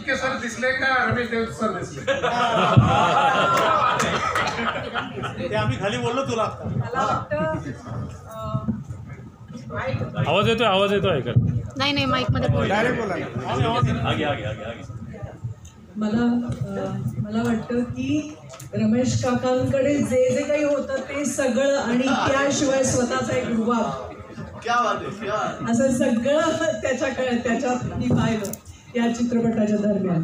Shirke sir दिसले का रमेश देव sir दिसले? ते आम्ही खाली बोललो तुला. मला वाटतं आवाज येतो ऐकत नाही माईक मध्ये बोल. डायरेक्ट बोला. मला वाटतं की रमेश काकांकडे जे जे काही होतं ते सगळं आणि त्याशिवाय स्वतःचा एक रुबाब असं सगळं त्याच्यात मी पाहिलं या चित्रपटाच्या दरम्यान.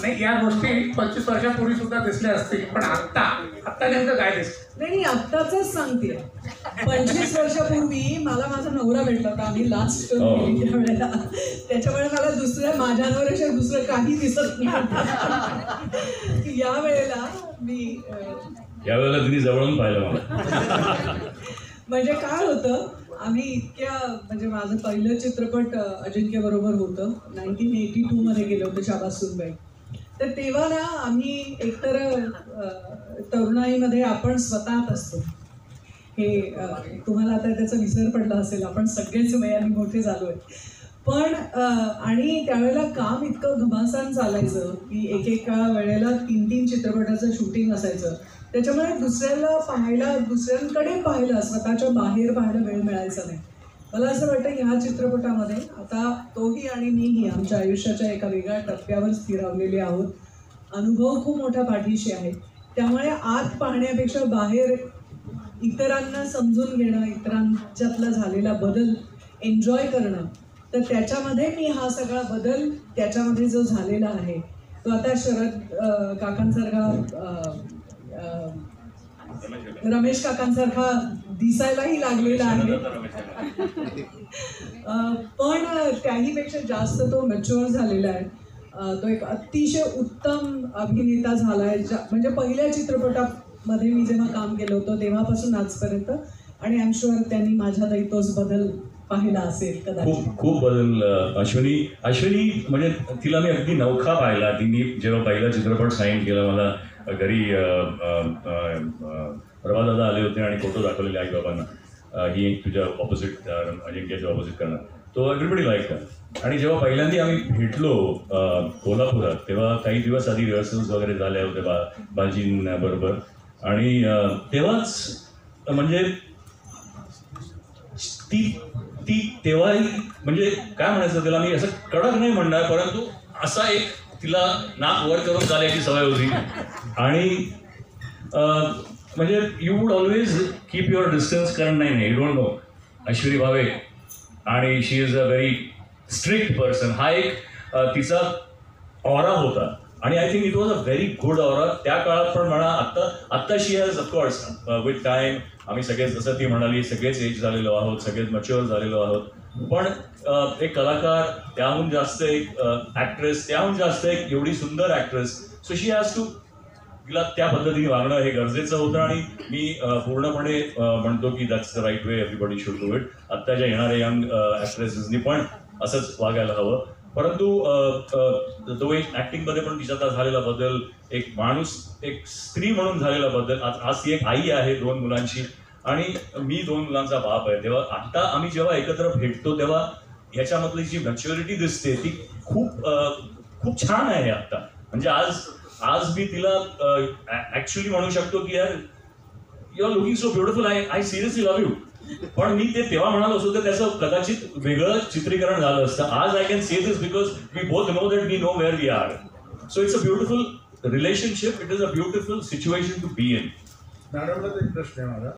नाही, या गोष्टी 25 वर्षापूर्वी सुद्धा दिसल्या असतील, पण आत्ता नेमकं काय दिसतं? नाही आत्ताच सांगते. 25 वर्षापूर्वी मला माझा नवरा भेटला होता. आम्ही लास्ट केली त्यावेळेला. त्याच्यामुळे मला माझ्या नवऱ्याशिवाय दुसरं काही दिसत नाही. या वेळेला तुम्ही जवळून पाहिलं मला. म्हणजे काय होतं, आम्ही म्हणजे माझं पहिलं चित्रपट अजिंक्य बरोबर होतं. 1982 मध्ये गेलो होतं शाबास सुनबाई. तर तेव्हा ना आम्ही एकतर तरुणाईमध्ये आपण स्वतःत असतो. हे तुम्हाला आता त्याचा विसर पडला असेल, आपण सगळेच वयाने मोठे झालो आहे. पण आणि त्यावेळेला काम इतकं घमासान चालायचं की एकेका वेळेला 3-3 चित्रपटाचं शूटिंग असायचं. त्याच्यामुळे दुसऱ्यांकडे पाहिलं, स्वतःच्या बाहेर पाहायला वेळ मिळायचा नाही. मला असं वाटतं ह्या चित्रपटामध्ये आता तोही आणि मीही आमच्या आयुष्याच्या एका वेगळ्या टप्प्यावर स्थिरावलेले आहोत. अनुभव खूप मोठा पाठीशी आहे. त्यामुळे आत पाहण्यापेक्षा बाहेर इतरांना समजून घेणं, इतरांच्यातला झालेला बदल एन्जॉय करणं, तर त्याच्यामध्ये मी हा सगळा बदल त्याच्यामध्ये जो झालेला आहे तो आता शरद काकांसारखा रमेश काकांसारखा दिसायलाही लागलेला आहे. पण त्याहीपेक्षा जास्त तो मॅच्युअर झालेला आहे. तो एक अतिशय उत्तम अभिनेता झाला आहे. म्हणजे पहिल्या चित्रपटामध्ये मी जेव्हा काम केलं होतं तेव्हापासून आजपर्यंत, आणि आय एम शुअर त्यांनी माझ्यातही तोच बदल पाहिला असेल कदाचित. खूप बदल. अश्विनी म्हणजे तिला मी अगदी नवखा पाहिला. तिने जेव्हा पहिला चित्रपट साईन केला, मला घरी प्रभादादा आले होते आणि फोटो दाखवलेले आई बाबांना, ही एक तुझ्या ऑपोजिट अजिंक्याच्या ऑपोजिट करणार. तो एव्हरीबडी लाईक का. आणि जेव्हा पहिल्यांदा आम्ही भेटलो कोल्हापुरात, तेव्हा काही दिवस आधी रिहर्सल्स वगैरे झाल्या होत्या बाजींबरोबर. आणि तेव्हाच म्हणजे ती तेव्हाही म्हणजे काय म्हणायचं त्याला, मी असं कडक नाही म्हणणार, परंतु असा एक तिला नाक वर करून चालायची सवय होती. आणि म्हणजे you would always keep your distance. कारण नाही you don't know, Ashwini Bhave आणि she is a very strict person. हा एक तिचा ऑरा होता आणि I think it was a very good aura त्या काळात. पण म्हणा आत्ता she has of course with time आम्ही सगळेच, जसं ती म्हणाली, सगळेच एज झालेलो आहोत, सगळेच मच्युअर झालेलो आहोत. पण एक कलाकार, त्याहून जास्त एक ॲक्ट्रेस, त्याहून जास्त एक एवढी सुंदर actress. So she has to, तिला त्या पद्धतीने वागणं हे गरजेचं होतं. आणि मी पूर्णपणे म्हणतो की that's the right way, everybody should do it. आत्ताच्या येणाऱ्या यंग ॲक्ट्रेसेसनी पण असंच वागायला हवं. परंतु तो एक ॲक्टिंगमध्ये पण तिच्यात झालेला बदल, एक माणूस, एक स्त्री म्हणून झालेला बदल. आज ती एक आई आहे 2 मुलांची आणि मी 2 मुलांचा बाप आहे. तेव्हा आत्ता आम्ही जेव्हा एकत्र भेटतो तेव्हा ह्याच्यामधली जी मॅच्युरिटी दिसते ती खूप छान आहे आत्ता. म्हणजे आज मी तिला ऍक्च्युअली म्हणू शकतो की यार, you are looking so beautiful, I seriously love you. पण मी ते तेव्हा म्हणालो असतो तर त्याचं कदाचित वेगळं चित्रीकरण झालं असतं. आज I can say this because we both know that we know where we are. So it's a beautiful relationship. It is a beautiful situation to be in. मॅडमला एक प्रश्न आहे माझा.